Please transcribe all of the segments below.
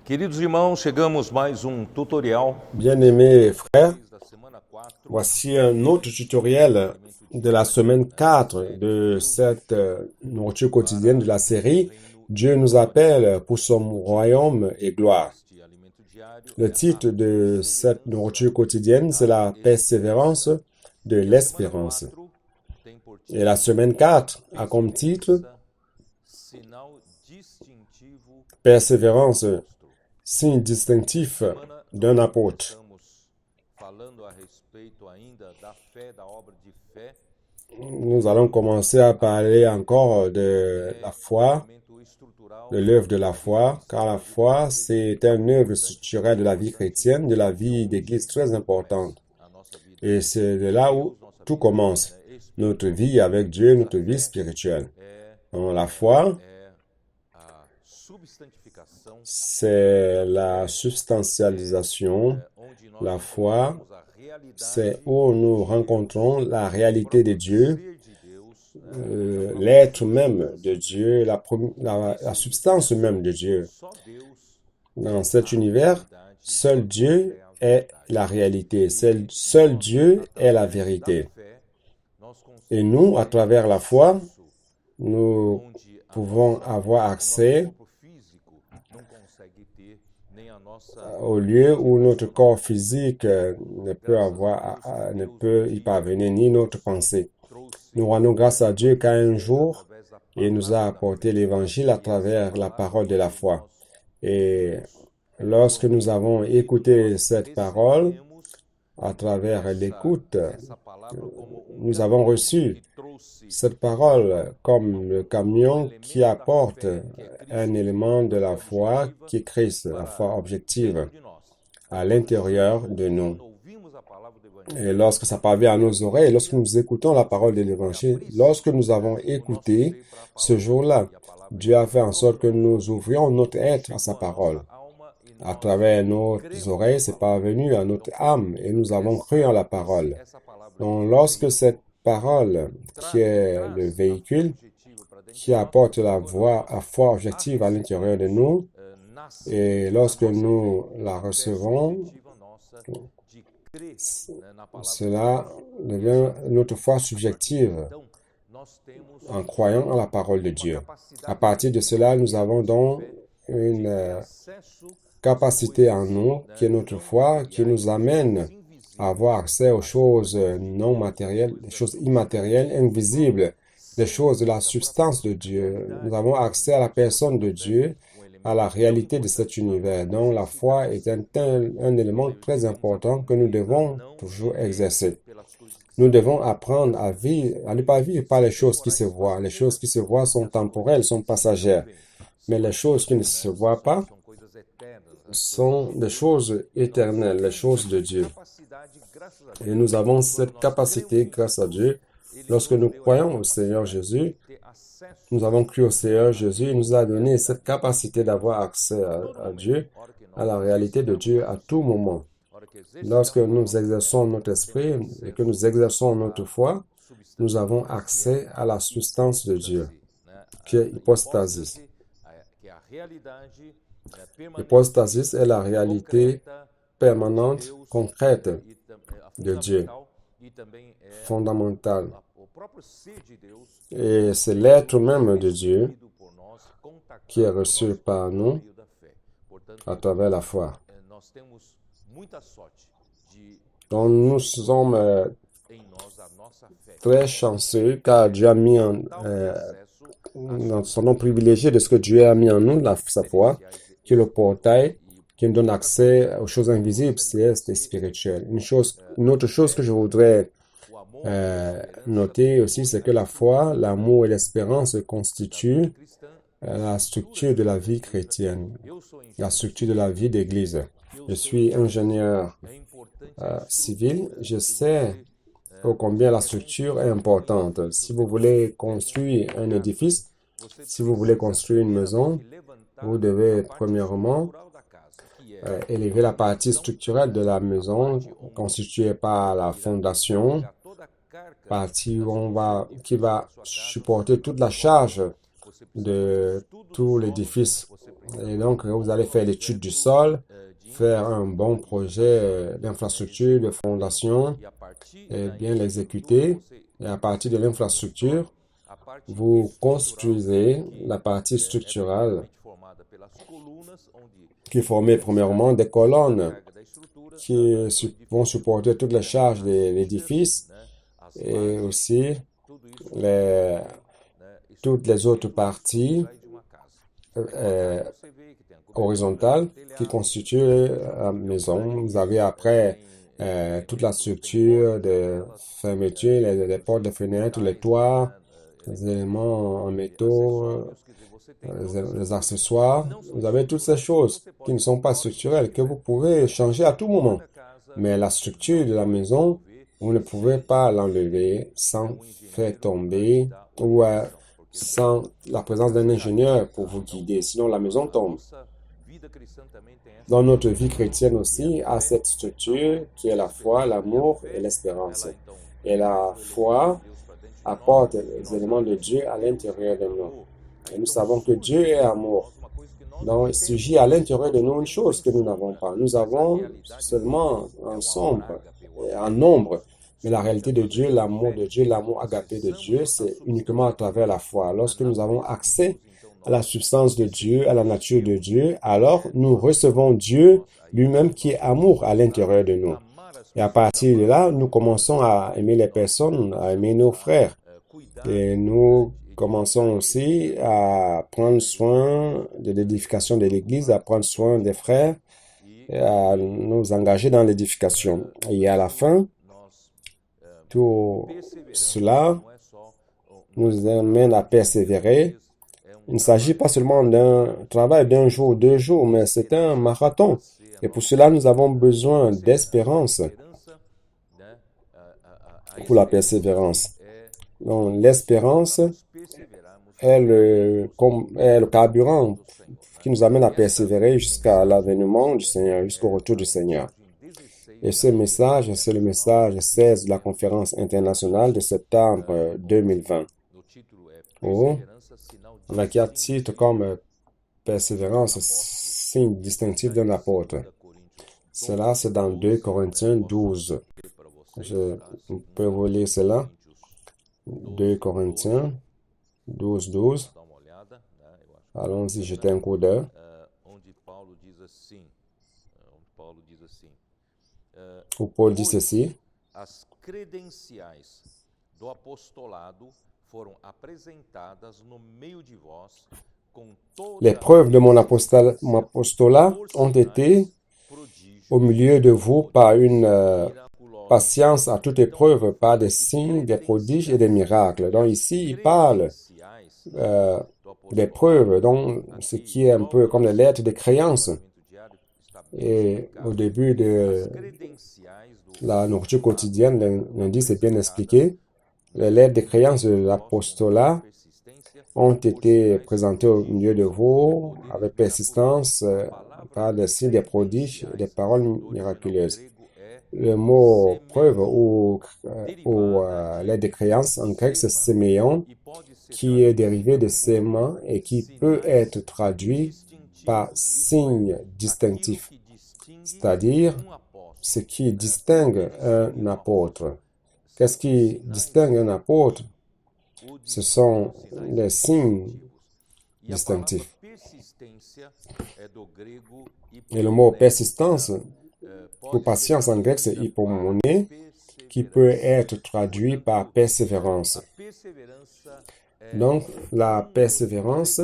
Queridos irmãos, chegamos mais tutorial. Bien-aimés frères, Da semana 4 voici un autre tutoriel de la semaine 4 de cette nourriture quotidienne de la série Dieu nous appelle pour son royaume et gloire. este alimento diário Le titre de cette nourriture quotidienne, c'est la persévérance de E a semana l'espérance. 4 tem por Et la título semaine 4 a comme titre Sinal distintivo Persévérance, signe distinctif d'un apôtre. Estamos falando a respeito ainda da fé, da obra de fé, Nous allons commencer à parler encore de la foi, elemento estrutural de l'œuvre de la foi, car la foi, c'est une œuvre structurelle de la vie chrétienne, de la vie d'église très importante. a nossa vida. Et c'est de là où tout commence, notre vie avec Dieu, notre vie spirituelle. Donc, la foi, É a substantificação c'est la substantialisation. onde nós La foi, encontramos a realidade c'est où nous rencontrons la réalité de Dieu, ser de Deus, l'être même de Dieu, la substance même de Dieu. só Deus Dans cet univers, seul Dieu est la réalité, seul Dieu est la vérité. fé, nós Et nous, à travers la foi, nous onde a pouvons avoir accès corpo físico não consegue ter nem a nossa au lieu où notre corps physique ne peut y parvenir, ni notre pensée. Nous rendons grâce à Dieu qu'à un jour, il nous a apporté l'évangile à travers la parole de la foi. Et lorsque nous avons écouté cette parole, à travers l'écoute, essa palavra como nous avons reçu trouxe cette parole comme le camion qui apporte un élément de la foi qui est Christ, la foi objective, de nós. à l'intérieur de nous. Ouvimos a palavra do evangelho, Et lorsque ça parvient à nos oreilles, lorsque nous écoutons la parole de l'Évangile, lorsque nous avons écouté ce jour-là, Dieu a fait en sorte que nous ouvrions notre être à sa parole. alma e À travers nos oreilles, c'est parvenu à notre âme et nous avons cru en la parole. essa palavra Donc, lorsque cette parole, qui est le véhicule, objetiva para dentro qui apporte la foi objective à l'intérieur de nous, nasce et lorsque nous la recevons, objetiva nossa de crer na palavra. cela devient notre foi subjective Então, nós temos en croyant en la parole de Dieu. À partir de cela, nous avons donc une acesso capacité en nous, qui est notre foi, qui nous amène à avoir accès aux choses non matérielles, les choses immatérielles, invisibles, les choses de la substance de Dieu. Nous avons accès à la personne de Dieu, à la réalité de cet univers. Donc la foi est un élément très important que nous devons toujours exercer. pelas coisas que Nous devons apprendre à vivre, à ne pas vivre par les choses qui se voient. Les choses qui se voient sont temporelles, sont passagères. Mais les choses qui ne se voient pas são coisas eternas, sont des choses éternelles, les choses de Dieu. capacidade, graças a Deus, Et nous avons cette capacité grâce à Dieu. Lorsque nous croyons au Seigneur Jésus, ter acesso nous avons cru au Seigneur Jésus, il nous a donné cette capacité d'avoir accès à Dieu, hora que à nós, la réalité de Dieu à tout moment. hora que exercitamos Lorsque nous exerçons notre esprit et que nous exerçons notre foi, substância, nous avons accès à la substance de Dieu, né, qui est hypostasis. que é a realidade permanente, Hypostasis est la réalité concreta, permanente, concrète e de Dieu, fundamental, e também é fondamentale. o próprio ser de Deus Et c'est l'être même de Dieu recebido por nós, contactado qui est por reçu nós par por nous meio da fé. Portanto, à travers la foi. nós temos muita sorte de Donc nous sommes em nós a nossa fé. très chanceux car Dieu a mis Acesso dans son nom privilégié de ce que Dieu a mis en nous, sa foi, qui est le portail qui nous donne accès aux choses invisibles, célestes et spirituelles. Une autre chose que je voudrais o amor noter aussi, c'est que la foi, l'amour et l'espérance constituent cristã. la structure de la vie chrétienne, Eu sou la structure de la vie d'église. Je suis ingénieur é importante civil, je sais ô combien la structure est importante. Si vous voulez construire un édifice, si vous voulez construire une maison, levantar vous devez premièrement rural da casa, que é élever la partie structurelle de la maison constituée par la fondation, toda a carga partie qui va supporter toute la charge de tout l'édifice Et donc, vous allez faire l'étude du sol, faire un bon projet d'infrastructure, de fondation, et bien l'exécuter. Et à partir de l'infrastructure, vous construisez la partie structurale qui est formée premièrement des colonnes qui vont supporter toutes les charges de l'édifice et aussi toutes les autres parties euh, horizontales qui constituent la maison. Vous avez après toute la structure de fermeture, les portes, les fenêtres, les toits, les éléments en métaux, les accessoires. Vous avez toutes ces choses qui ne sont pas structurelles, que vous pouvez changer à tout moment. Mais la structure de la maison, vous ne pouvez pas l'enlever sans faire tomber ou sans la présence d'un ingénieur pour vous guider. Sinon, la maison tombe. Dans notre vie chrétienne aussi, à cette structure qui est la foi, l'amour et l'espérance. Et la foi apporte les éléments de Dieu à l'intérieur de nous. Et nous savons que Dieu est amour. Donc, il surgit à l'intérieur de nous une chose que nous n'avons pas. Nous avons seulement en nombre. Mais la réalité de Dieu, l'amour agapé de Dieu, c'est uniquement à travers la foi. Lorsque nous avons accès à la substance de Dieu, à la nature de Dieu, alors nous recevons Dieu lui-même qui est amour à l'intérieur de nous. Et à partir de là, nous commençons à aimer les personnes, à aimer nos frères. Et nous commençons aussi à prendre soin de l'édification de l'Église, à prendre soin des frères, et à nous engager dans l'édification. Et à la fin, tout cela nous amène à persévérer. Il ne s'agit pas seulement d'un travail d'un jour, 2 jours, mais c'est un marathon. Et pour cela, nous avons besoin d'espérance pour la persévérance. Donc, l'espérance est le carburant qui nous amène à persévérer jusqu'à l'avènement du Seigneur, jusqu'au retour du Seigneur. Et ce message, c'est le message 16 de la conférence internationale de septembre 2020. Où on a 4 titres comme persévérance, signe distinctif d'un apôtre. Cela, c'est dans 2 Corinthiens 12. Je peux vous lire cela. 2 Corinthiens 12, 12. Allons-y, jetez un coup d'œil. Où Paul dit ceci. As credenciais do apostolado foram apresentadas no meio de vós com toda Les preuves de mon apostolat ont été au milieu de vous par une patience à toute épreuve, par des signes, des prodiges et des miracles. Donc ici, il parle des preuves, donc ce qui est un peu comme les lettres de créance. Et au début de la nourriture quotidienne, lundi, c'est bien expliqué. Les lettres de créance de l'apostolat ont été présentées au milieu de vous avec persistance par des signes, des prodiges et des paroles miraculeuses. Le mot preuve ou lettre de créance en grec, c'est séméon, qui est dérivé de sément et qui peut être traduit par signe distinctif, c'est-à-dire ce qui distingue un apôtre. Qu'est-ce qui distingue un apôtre? Ce sont les signes distinctifs. Et le mot persistance ou patience en grec, c'est hypomoné, qui peut être traduit par persévérance. Donc, la persévérance,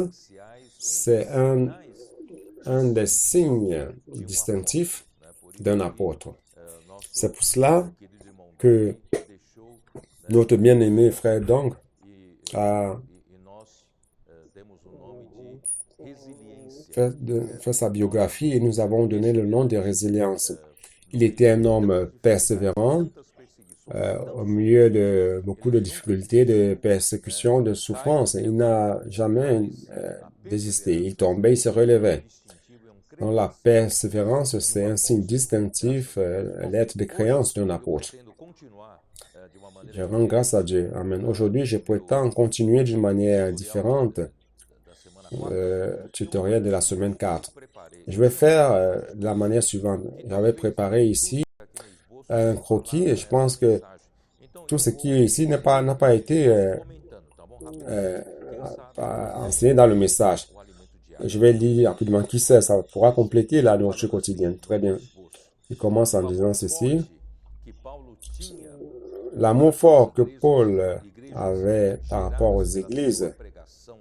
c'est un des signes distinctifs d'un apôtre. C'est pour cela que notre bien-aimé frère Dong a fait sa biographie et nous avons donné le nom de résilience. Il était un homme persévérant au milieu de beaucoup de difficultés, de persécutions, de souffrances. Il n'a jamais désisté. Il tombait, il se relevait. Donc la persévérance, c'est un signe distinctif, l'être de créance d'un apôtre. Je rends grâce à Dieu. Amen. Aujourd'hui, je prétends continuer d'une manière différente. tutoriel de la semaine 4. Je vais faire de la manière suivante. J'avais préparé ici un croquis et je pense que tout ce qui est ici n'a pas été enseigné dans le message. Je vais lire rapidement. Qui sait, ça pourra compléter la nourriture quotidienne. Très bien. Il commence en disant ceci. L'amour fort que Paul avait par rapport aux églises,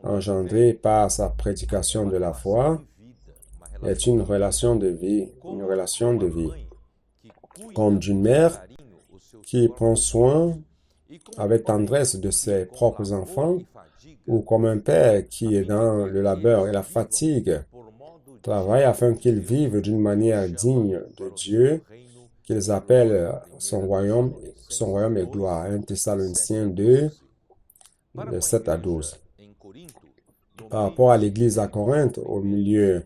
engendré par sa prédication de la foi, est une relation de vie, comme d'une mère qui prend soin avec tendresse de ses propres enfants, ou comme un père qui est dans le labeur et la fatigue, travaille afin qu'ils vivent d'une manière digne de Dieu, qu'ils appellent son royaume et gloire. 1 Thessaloniciens 2, de 7 à 12. Par rapport à l'église à Corinthe, au milieu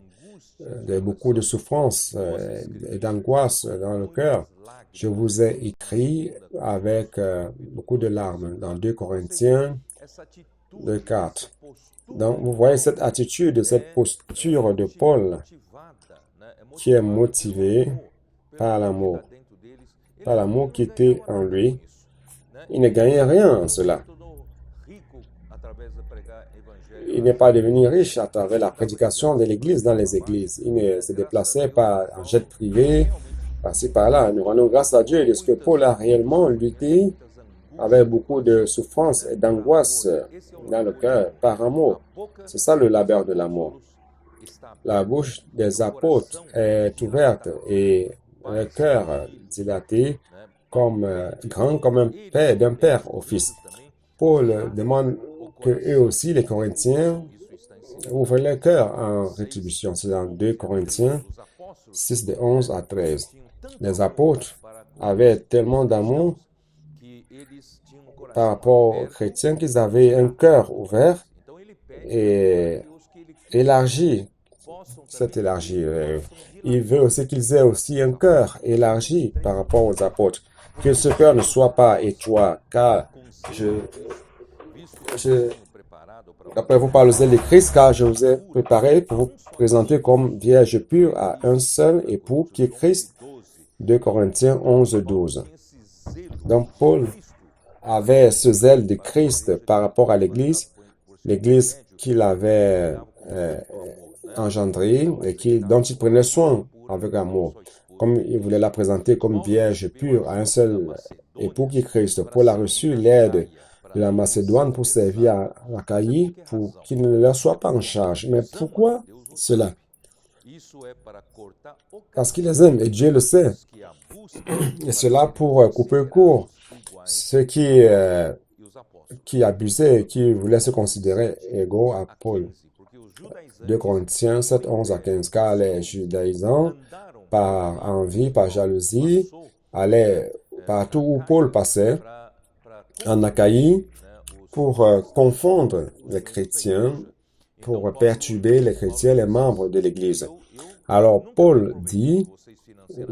de beaucoup de souffrances et d'angoisse dans le cœur, je vous ai écrit avec beaucoup de larmes dans 2 Corinthiens 2:4. Donc, vous voyez cette attitude, cette posture de Paul qui est motivée par l'amour qui était en lui. Il ne gagnait rien en cela. Il n'est pas devenu riche à travers la prédication de l'Église dans les églises. Il ne se déplaçait pas en jet privé, par-ci par-là. Nous rendons grâce à Dieu de ce que Paul a réellement lutté avec beaucoup de souffrance et d'angoisse dans le cœur par amour. C'est ça le labeur de l'amour. La bouche des apôtres est ouverte et le cœur dilaté grand comme un père, d'un père au fils. Paul demande que eux aussi, les Corinthiens, ouvrent leur cœur en rétribution. C'est dans 2 Corinthiens 6, de 11 à 13. Les apôtres avaient tellement d'amour par rapport aux chrétiens qu'ils avaient un cœur ouvert et élargi. C'est élargi. Il veut aussi qu'ils aient aussi un cœur élargi par rapport aux apôtres. Que ce cœur ne soit pas étroit, car après vous parlez de Christ, car je vous ai préparé pour vous présenter comme vierge pure à un seul époux qui est Christ. 2 Corinthiens 11, 12. Donc Paul avait ce zèle de Christ par rapport à l'Église qu'il avait engendrée et dont il prenait soin avec amour. Comme il voulait la présenter comme vierge pure à un seul époux qui est Christ. Paul a reçu l'aide de la Macédoine pour servir à Achaïe, pour qu'il ne leur soit pas en charge. Mais pourquoi cela? Parce qu'il les aime et Dieu le sait. Et cela pour couper court ceux qui abusaient et qui voulaient se considérer égaux à Paul. 2 Corinthiens 7, 11 à 15. Car les judaïsants, par envie, par jalousie, allaient partout où Paul passait, en Achaïe, pour confondre les chrétiens, pour perturber les chrétiens, les membres de l'Église. Alors Paul dit,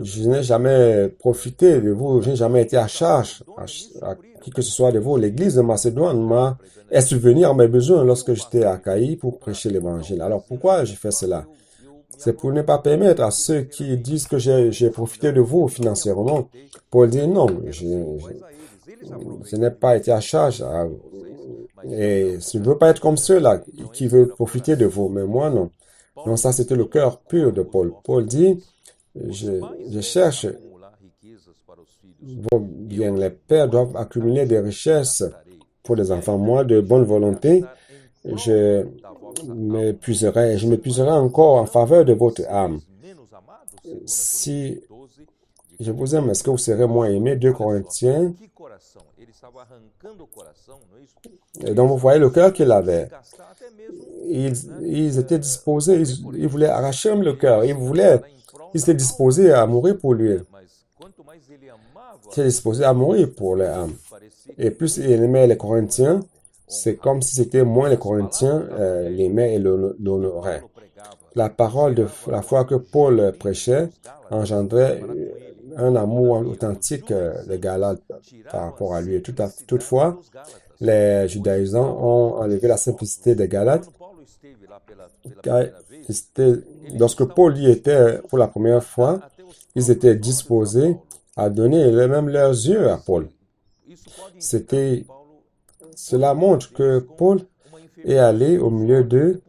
je n'ai jamais profité de vous, je n'ai jamais été à charge à qui que ce soit de vous. L'Église de Macédoine est subvenue à mes besoins lorsque j'étais à Achaïe pour prêcher l'Évangile. Alors pourquoi j'ai fait cela? C'est pour ne pas permettre à ceux qui disent que j'ai profité de vous financièrement. Paul dit non, je n'ai pas été à charge. Et je ne veux pas être comme ceux-là qui veulent profiter de vous, mais moi non. Donc ça, c'était le cœur pur de Paul. Paul dit, je cherche vos biens. Les pères doivent accumuler des richesses pour les enfants. Moi, de bonne volonté, je m'épuiserai encore en faveur de votre âme. Si je vous aime, est-ce que vous serez moins aimé? 2 Corinthiens. Et donc, vous voyez le cœur qu'il avait. Ils étaient disposés, ils voulaient arracher le cœur. Ils étaient disposés à mourir pour lui. Ils étaient disposés à mourir pour les âmes. Et plus il aimait les Corinthiens, c'est comme si c'était moins les Corinthiens l'aimaient et l'honoraient. La parole de la foi que Paul prêchait engendrait un amour authentique de Galates par rapport à lui. Toutefois, les judaïsants ont enlevé la simplicité des Galates. Lorsque Paul y était pour la première fois, ils étaient disposés à donner même leurs yeux à Paul. Cela montre que Paul est allé au milieu d'eux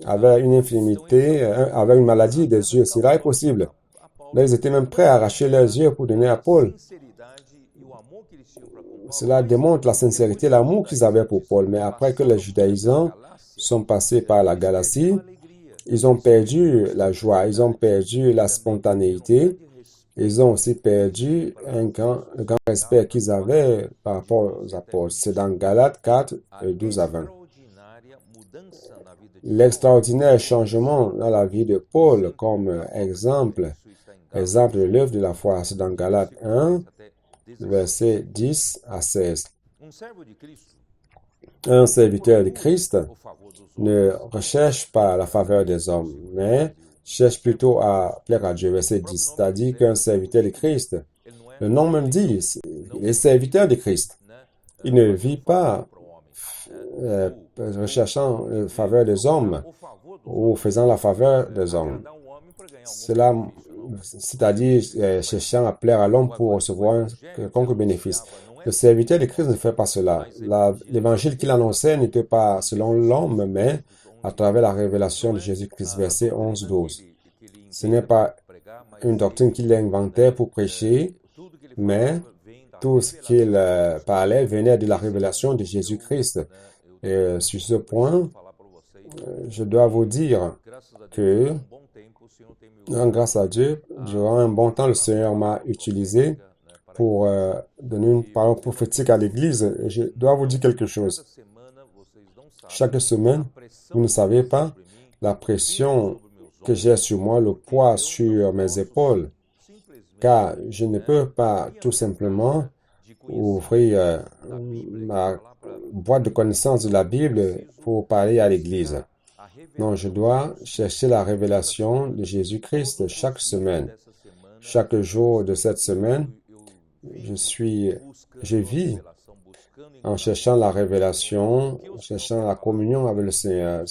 avec une infirmité, avec une maladie des yeux. Cela est possible. Là, ils étaient même prêts à arracher leurs yeux pour donner à Paul. Cela démontre la sincérité et l'amour qu'ils avaient pour Paul. Mais après que les judaïsants sont passés par la Galatie, ils ont perdu la joie, ils ont perdu la spontanéité, ils ont aussi perdu le grand respect qu'ils avaient par rapport aux apôtres. C'est dans Galates 4, 12 à 20. L'extraordinaire changement dans la vie de Paul comme exemple de l'œuvre de la foi, c'est dans Galates 1, versets 10 à 16. Un serviteur de Christ ne recherche pas la faveur des hommes, mais cherche plutôt à plaire à Dieu. Verset 10, c'est-à-dire qu'un serviteur de Christ, le nom même dit, il est serviteur de Christ. Il ne vit pas recherchant la faveur des hommes ou faisant la faveur des hommes. Cela, c'est-à-dire cherchant à plaire à l'homme pour recevoir quelconque bénéfice. Le serviteur de Christ ne fait pas cela. L'évangile qu'il annonçait n'était pas selon l'homme, mais à travers la révélation de Jésus-Christ, verset 11-12. Ce n'est pas une doctrine qu'il inventait pour prêcher, mais tout ce qu'il parlait venait de la révélation de Jésus-Christ. Et sur ce point, je dois vous dire que, grâce à Dieu, durant un bon temps, le Seigneur m'a utilisé pour donner une parole prophétique à l'Église. Je dois vous dire quelque chose. Chaque semaine, vous ne savez pas la pression que j'ai sur moi, le poids sur mes épaules, car je ne peux pas tout simplement ouvrir ma boîte de connaissances de la Bible pour parler à l'Église. Non, je dois chercher la révélation de Jésus-Christ chaque semaine. Chaque jour de cette semaine, je vis en cherchant la révélation, en cherchant la communion avec le Seigneur,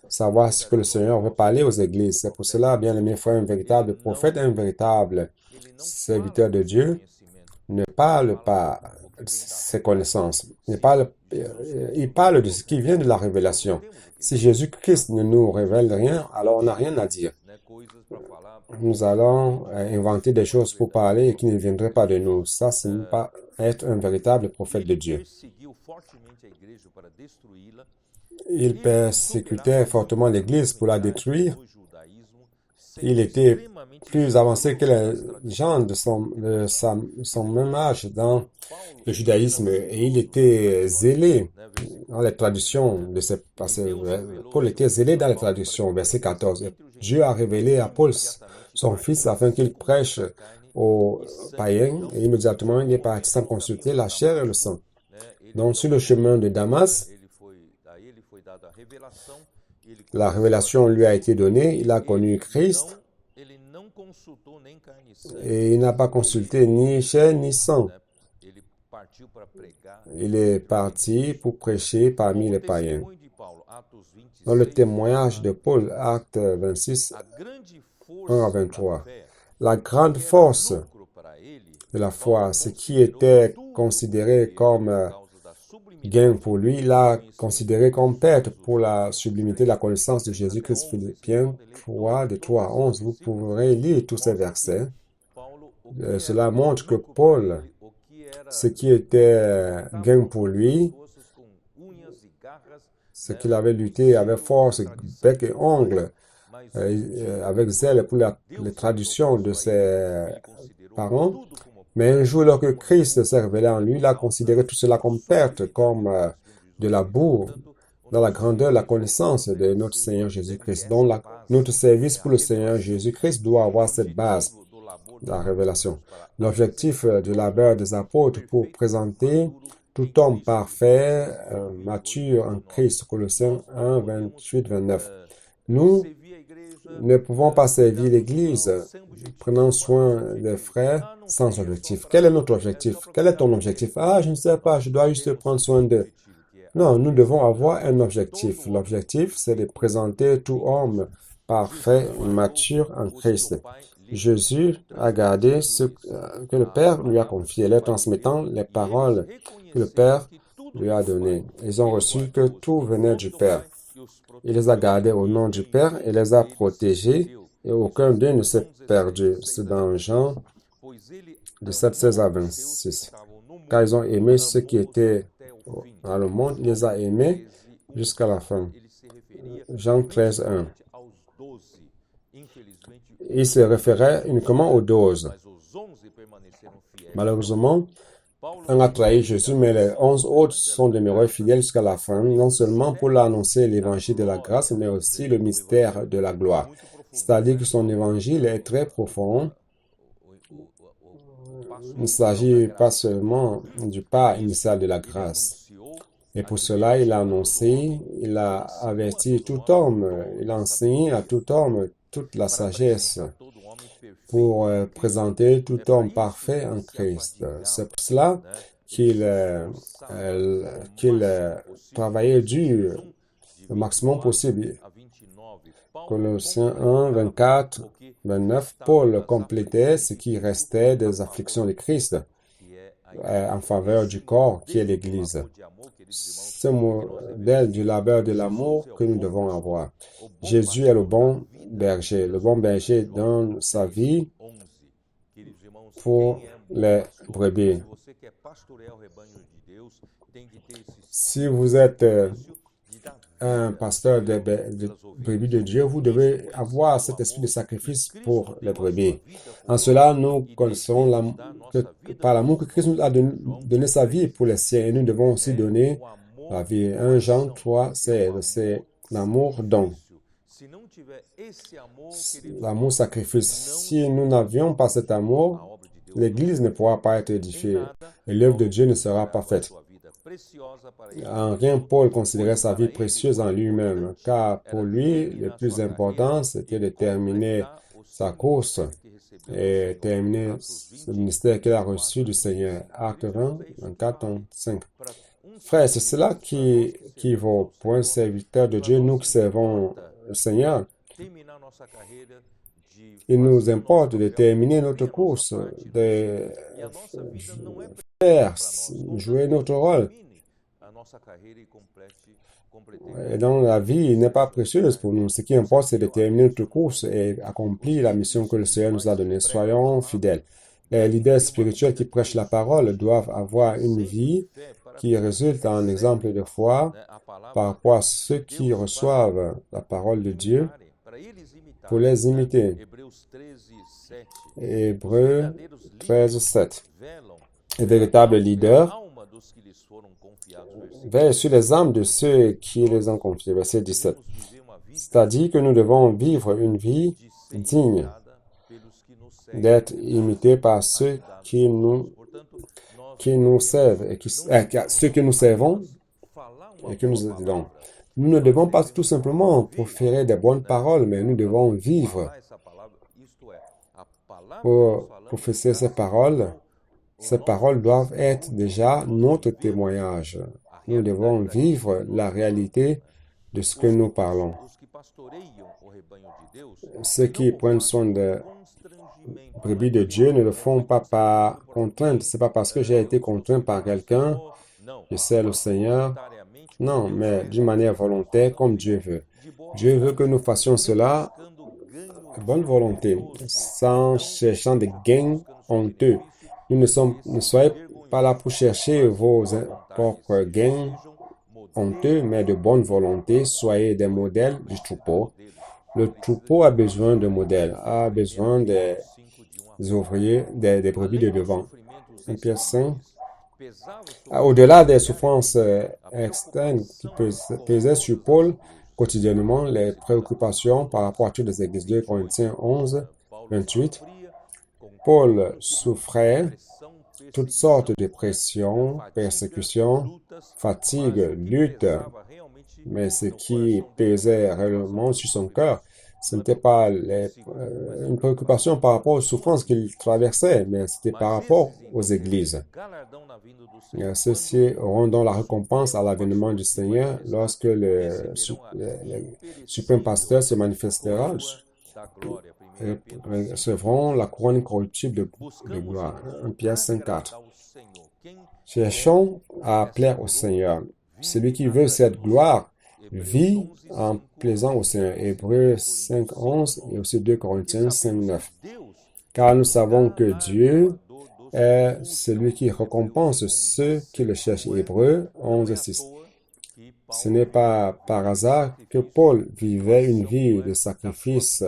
savoir ce que le Seigneur veut parler aux églises. C'est pour cela, bien aimé frère, un véritable prophète, un véritable serviteur de Dieu ne parle pas de ses connaissances. Il parle de ce qui vient de la révélation. Si Jésus-Christ ne nous révèle rien, alors on n'a rien à dire. Nous allons inventer des choses pour parler qui ne viendraient pas de nous. Ça, ce n'est pas être un véritable prophète de Dieu. Il persécutait fortement l'Église pour la détruire. Il était plus avancé que les gens de son même âge dans le judaïsme et il était zélé dans les traductions de ces passés. Paul était zélé dans les traductions, verset 14. Dieu a révélé à Paul son fils afin qu'il prêche aux païens et immédiatement il est parti sans consulter la chair et le sang. Donc sur le chemin de Damas, la révélation lui a été donnée, il a connu Christ et il n'a pas consulté ni chair ni sang. Il est parti pour prêcher parmi les païens. Dans le témoignage de Paul, Acte 26, 1 à 23, la grande force de la foi, ce qui était considéré comme gain pour lui, il l'a considéré comme perte pour la sublimité de la connaissance de Jésus-Christ. Philippiens 3, de 3 à 11. Vous pourrez lire tous ces versets. Cela montre que Paul, ce qui était gain pour lui, ce qu'il avait lutté avec force, bec et ongles, avec zèle pour les traductions de ses parents. Mais un jour, lorsque Christ s'est révélé en lui, il a considéré tout cela comme perte, comme de la boue, dans la grandeur, la connaissance de notre Seigneur Jésus-Christ. Donc, notre service pour le Seigneur Jésus-Christ doit avoir cette base de la révélation. L'objectif du labeur des apôtres pour présenter tout homme parfait, mature en Christ, Colossiens 1, 28, 29. Nous ne pouvons pas servir l'Église prenant soin des frères sans objectif. Quel est notre objectif? Quel est ton objectif? Ah, je ne sais pas, je dois juste prendre soin d'eux. Non, nous devons avoir un objectif. L'objectif, c'est de présenter tout homme parfait, mature en Christ. Jésus a gardé ce que le Père lui a confié, leur transmettant les paroles que le Père lui a données. Ils ont reçu que tout venait du Père. Il les a gardés au nom du Père et les a protégés et aucun d'eux ne s'est perdu. C'est dans Jean 17, 16 à 26. Car ils ont aimé ceux qui étaient dans le monde, il les a aimés jusqu'à la fin. Jean 13, 1. Il se référait uniquement aux 12. Malheureusement, un a trahi Jésus, mais les 11 autres sont demeurés fidèles jusqu'à la fin, non seulement pour annoncer l'évangile de la grâce, mais aussi le mystère de la gloire. C'est-à-dire que son évangile est très profond. Il ne s'agit pas seulement du pas initial de la grâce. Et pour cela, il a annoncé, il a averti tout homme, il a enseigné à tout homme toute la sagesse pour présenter tout homme parfait en Christ. C'est pour cela qu'il travaillait dur le maximum possible. Colossiens 1, 24, 29, Paul complétait ce qui restait des afflictions de Christ en faveur du corps qui est l'Église. Ce modèle du labeur de l'amour que nous devons avoir. Jésus est le bon berger. Le bon berger donne sa vie pour les brebis. Si vous êtes un pasteur de brebis de Dieu, vous devez avoir cet esprit de sacrifice pour les brebis. En cela, nous connaissons par l'amour que Christ nous a donné sa vie pour les siens et nous devons aussi donner la vie. 1 Jean 3, 16, c'est l'amour don. L'amour sacrifice. Si nous n'avions pas cet amour, l'Église ne pourra pas être édifiée et l'œuvre de Dieu ne sera pas faite. En rien, Paul considérait sa vie précieuse en lui-même, car pour lui, le plus important, c'était de terminer sa course et terminer ce ministère qu'il a reçu du Seigneur. Acte 20, 24, 5. Frères, c'est cela qui vaut pour un serviteur de Dieu, nous qui servons le Seigneur. Il nous importe de terminer notre course, de faire, jouer notre rôle. Et dans la vie, il n'est pas précieuse pour nous. Ce qui importe, c'est de terminer notre course et accomplir la mission que le Seigneur nous a donnée. Soyons fidèles. Les leaders spirituels qui prêchent la parole doivent avoir une vie qui résulte en exemple de foi par rapport à ceux qui reçoivent la parole de Dieu pour les imiter. Hébreux 13, 7. Les véritables leaders veillent sur les âmes de ceux qui les ont confiés. Verset 17. C'est-à-dire que nous devons vivre une vie digne d'être imités par ceux qui nous servent et ceux que nous servons et que nous aidons. Nous ne devons pas tout simplement proférer des bonnes paroles, mais nous devons vivre pour professer ces paroles. Ces paroles doivent être déjà notre témoignage. Nous devons vivre la réalité de ce que nous parlons. Ceux qui prennent soin des brebis de Dieu ne le font pas par contrainte. Ce n'est pas parce que j'ai été contraint par quelqu'un, je sers le Seigneur. Non, mais d'une manière volontaire, comme Dieu veut. Dieu veut que nous fassions cela de bonne volonté, sans cherchant des gains honteux. Ne soyez pas là pour chercher vos propres gains honteux, mais de bonne volonté. Soyez des modèles du troupeau. Le troupeau a besoin de modèles, a besoin des ouvriers, des brebis de devant. 1 Pierre 5. Au-delà des souffrances externes qui pesaient sur Paul quotidiennement, les préoccupations par rapport à toutes les églises. 2 Corinthiens 11, 28. Paul souffrait toutes sortes de pressions, persécutions, fatigues, luttes, mais ce qui pesait réellement sur son cœur, Ce n'était pas une préoccupation par rapport aux souffrances qu'ils traversaient, mais c'était par rapport aux églises. Ceux-ci auront donc la récompense à l'avènement du Seigneur lorsque le suprême pasteur se manifestera, recevront la couronne incorruptible de gloire. 1 Pierre 5,4. Cherchons à plaire au Seigneur. Celui qui veut cette gloire vit en plaisant au Seigneur. Hébreux 5,11 et aussi 2 Corinthiens 5,9. Car nous savons que Dieu est celui qui récompense ceux qui le cherchent. Hébreux 11,6. Ce n'est pas par hasard que Paul vivait une vie de sacrifice,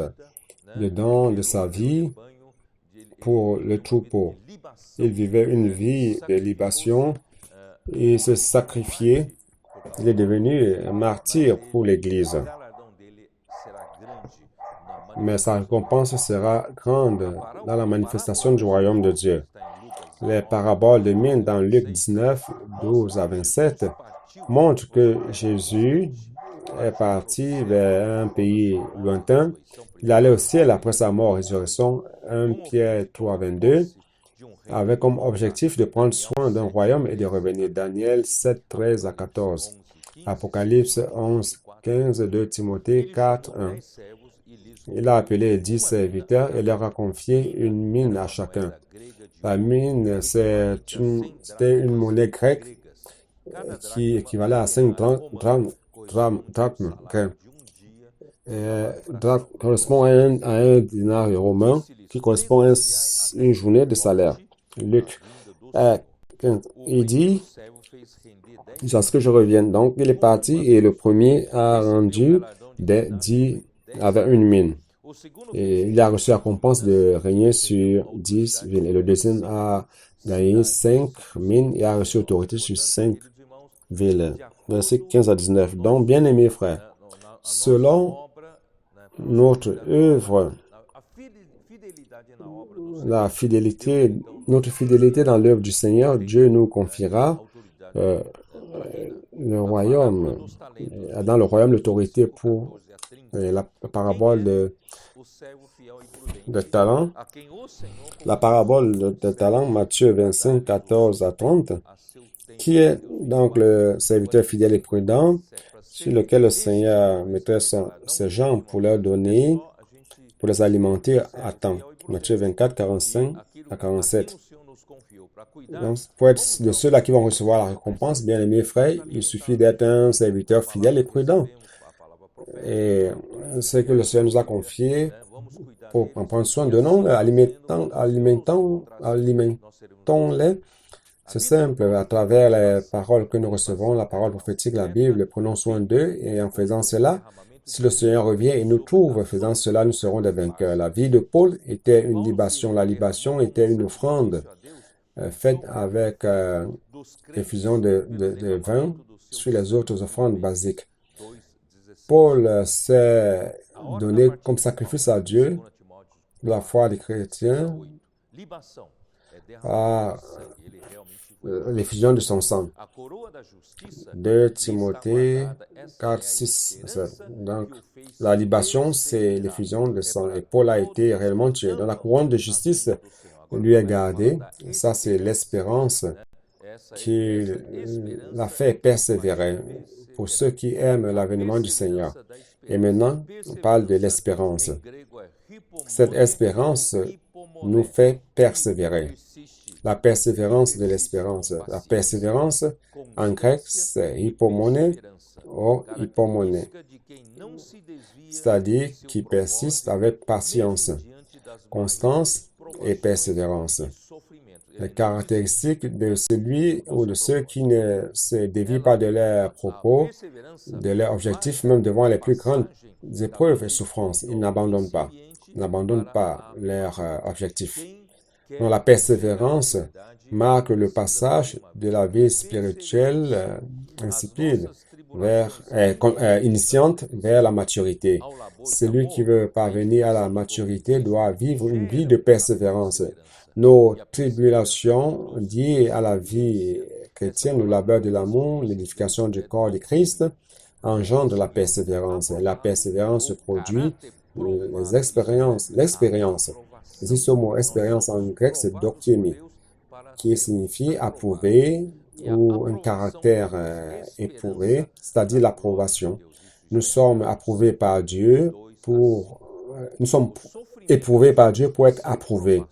de don de sa vie pour le troupeau. Il vivait une vie de libation et se sacrifiait. Il est devenu un martyr pour l'Église. Mais sa récompense sera grande dans la manifestation du royaume de Dieu. Les paraboles de mine dans Luc 19, 12 à 27 montrent que Jésus est parti vers un pays lointain. Il allait au ciel après sa mort et résurrection, 1 Pierre 3, 22, avec comme objectif de prendre soin d'un royaume et de revenir. Daniel 7, 13 à 14. Apocalypse 11, 15, 2 Timothée 4, 1. Il a appelé 10 serviteurs et leur a confié une mine à chacun. La mine, c'était une monnaie grecque qui équivalait à 5 drachmes. Correspond à un dinar romain qui correspond à une journée de salaire. Luc 15, il dit, jusqu'à ce que je revienne. Donc, il est parti et le premier a rendu des 10 avec une mine. Et il a reçu la récompense de régner sur 10 villes. Et le deuxième a gagné 5 mines et a reçu autorité sur 5 villes. Verset 15 à 19. Donc, bien-aimés frères, selon notre œuvre, notre fidélité dans l'œuvre du Seigneur, Dieu nous confiera le royaume, dans le royaume l'autorité pour la parabole de talent. La parabole de talent, Matthieu 25, 14 à 30, qui est donc le serviteur fidèle et prudent sur lequel le Seigneur mettait ses gens pour leur donner, pour les alimenter à temps. Matthieu 24, 45 à 47. Donc, pour être de ceux-là qui vont recevoir la récompense, bien aimés frères, il suffit d'être un serviteur fidèle et prudent. Et ce que le Seigneur nous a confié pour en prendre soin de nous, alimentons-les. C'est simple, à travers les paroles que nous recevons, la parole prophétique, la Bible, prenons soin d'eux et en faisant cela, si le Seigneur revient et nous trouve, faisant cela, nous serons des vainqueurs. La vie de Paul était une libation. La libation était une offrande faite avec effusion de vin sur les autres offrandes basiques. Paul s'est donné comme sacrifice à Dieu de la foi des chrétiens à l'effusion de son sang. 2 Timothée 4, 6, 7. Donc, la libation, c'est l'effusion de sang. Et Paul a été réellement tué. Dans la couronne de justice lui est gardée. Et ça, c'est l'espérance qui l'a fait persévérer pour ceux qui aiment l'avènement du Seigneur. Et maintenant, on parle de l'espérance. Cette espérance nous fait persévérer. La persévérance de l'espérance. La persévérance, en grec, c'est hypomone ou hypomone, c'est-à-dire qui persiste avec patience, constance et persévérance. Les caractéristiques de celui ou de ceux qui ne se dévient pas de leurs propos, de leurs objectifs, même devant les plus grandes épreuves et souffrances. Ils n'abandonnent pas leurs objectifs. Donc, la persévérance marque le passage de la vie spirituelle insipide initiante vers la maturité. Celui qui veut parvenir à la maturité doit vivre une vie de persévérance. Nos tribulations liées à la vie chrétienne, le labeur de l'amour, l'édification du corps de Christ, engendrent la persévérance. La persévérance se produit l'expérience. Ici, ce mot expérience en grec, c'est doktiemi, qui signifie approuver ou un caractère éprouvé, c'est-à-dire l'approbation. Nous sommes approuvés par Dieu nous sommes éprouvés par Dieu pour être approuvés.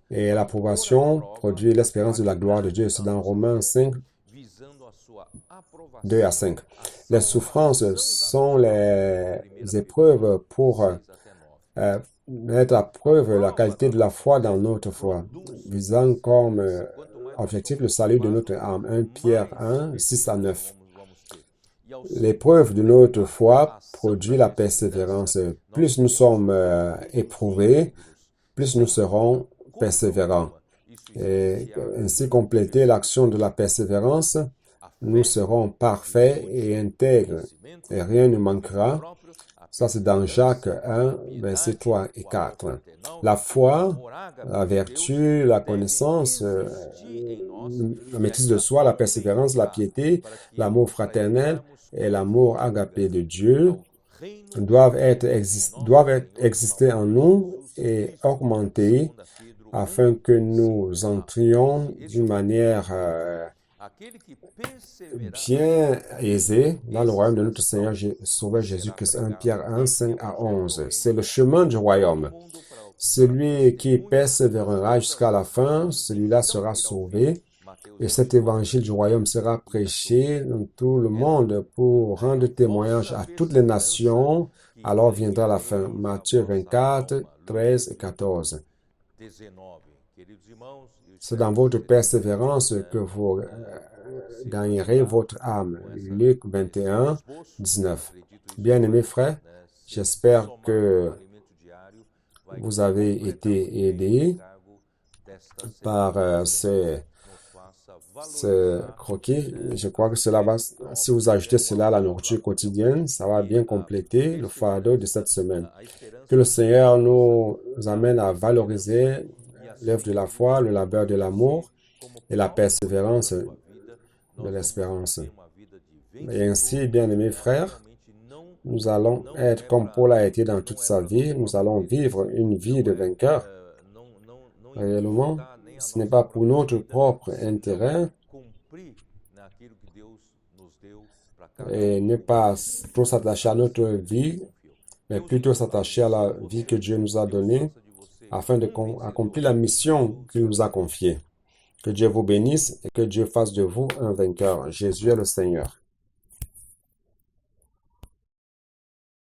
Et l'approbation produit l'espérance de la gloire de Dieu. C'est dans Romains 5, 2 à 5. Les souffrances sont les épreuves pour mettre à preuve la qualité de la foi dans notre foi, visant comme objectif le salut de notre âme. 1 Pierre 1, 6 à 9. L'épreuve de notre foi produit la persévérance. Plus nous sommes éprouvés, plus nous serons persévérants. Et ainsi compléter l'action de la persévérance, nous serons parfaits et intègres, et rien ne manquera. Ça, c'est dans Jacques 1, versets 3 et 4. La foi, la vertu, la connaissance, la maîtrise de soi, la persévérance, la piété, l'amour fraternel et l'amour agapé de Dieu doivent exister en nous et augmenter afin que nous entrions d'une manière bien aisée dans le royaume de notre Seigneur Sauveur Jésus-Christ. 1 Pierre 1, 5 à 11. C'est le chemin du royaume. Celui qui persévérera jusqu'à la fin, celui-là sera sauvé. Et cet évangile du royaume sera prêché dans tout le monde pour rendre témoignage à toutes les nations. Alors viendra la fin. Matthieu 24, 13 et 14. C'est dans votre persévérance que vous gagnerez votre âme. Luc 21, 19. Bien-aimés frères, j'espère que vous avez été aidés par ce croquis. Je crois que cela va, si vous ajoutez cela à la nourriture quotidienne, ça va bien compléter le fardeau de cette semaine. Que le Seigneur nous amène à valoriser l'œuvre de la foi, le labeur de l'amour et la persévérance de l'espérance. Et ainsi, bien-aimés frères, nous allons être comme Paul a été dans toute sa vie. Nous allons vivre une vie de vainqueur. Réellement, ce n'est pas pour notre propre intérêt et ne pas trop s'attacher à notre vie, mais plutôt s'attacher à la vie que Dieu nous a donnée afin d'accomplir la mission qu'il nous a confiée. Que Dieu vous bénisse et que Dieu fasse de vous un vainqueur. Jésus est le Seigneur.